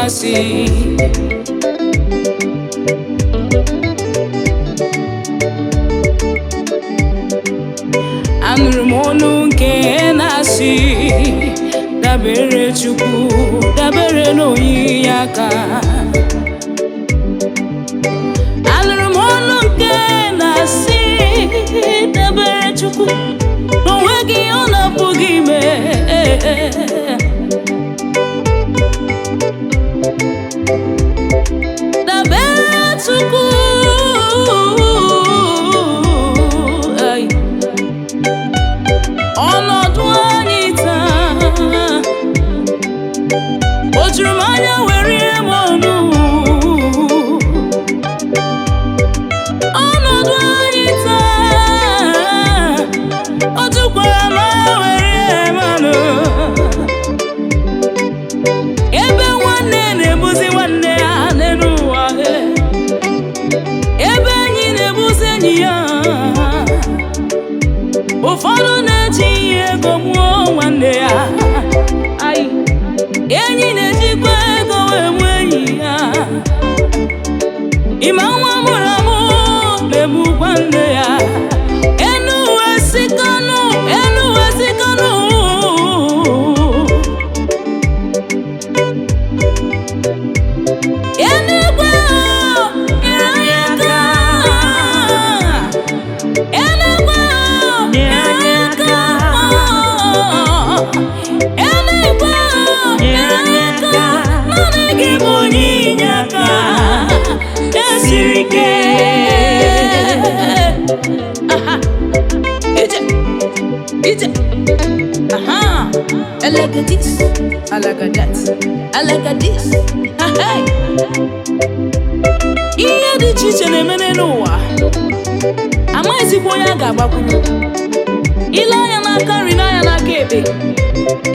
na-asị anụrụ m olu nke na-asị dabere Chukwu dabere n'onyinye aka anụrụ m olu nke na-asị dabere Chukwu n'onweghị ihe ọ na-apụghị ime dabere Chukwu ọnọdụ anyị taa o juru m anya were ihe m ọnụ ọnọdụ anyị taa o jukwara m were ihe m ọnụ ebe nwanne na-ebuzi nwanne ya n'elu ụwa ebe enyi na-ebuzi enyi ya ụfọdụ na-eji ihe ego mụọ nwanne ya enyi na-ejikwa ego wee mụọ enyi ya ịma nwa mụrụ amụ na-egbukwa nne ya enu wee sikanụ enigwe nyere aka enigwe nyere aka naanị gị bụ onyinye aka esiri ike ije I like this, I like that, I like this. Hey. Ihe dị iche iche na-eme n'ụwa amaghịzikwa onye a ga-agbakwuru ile anya n'aka nri n'anya n'aka ekpe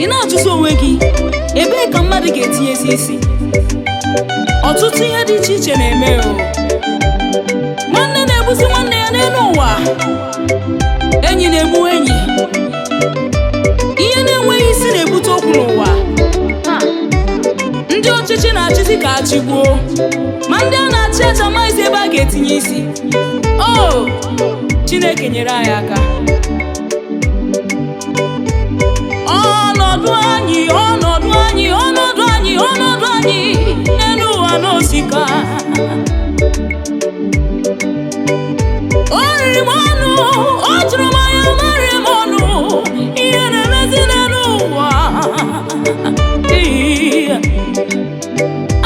ị na-ajụzi onwe gị ebee ka mmadụ ga-etinyesi isi ọtụtụ ihe dị iche iche na-eme nwanne na-egbusi nwanne ya n'elu ụwa enyi na-egbu enyi ihe na-enweghị isi na-ebute okwu n'ụwa ndị ọchịchị na-achịzi ka achịgbuo ma ndị a na-achị acha amaghịzi ebe a ga-etinye isi Chineke nyere anyị aka ọnọdụ anyị n'elu ụwa n'osika o riri m ọnụ o jụrụ m anya marị m ọnụ ihe na-emezi n'elu ụwa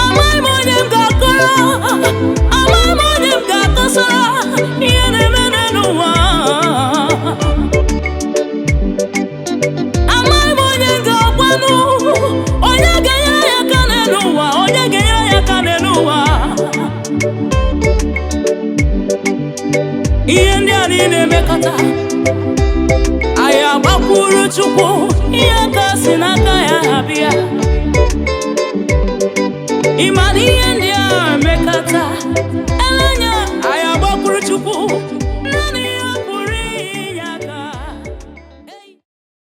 amaghị m onye m ga-akọrọ amaghị m onye m ga-akọsara ihe na-eme n'elu ụwa amaghị m onye m ga-agwanụ onye ga-enyere ya aka n'elu ụwa onye ga-enyere ya aka n'elu ụwa ihe ndị a niile emekọta anyị agbakwuru Chukwu ihe aka si n'aka ya abịa ịma na ihe ndị a emekọta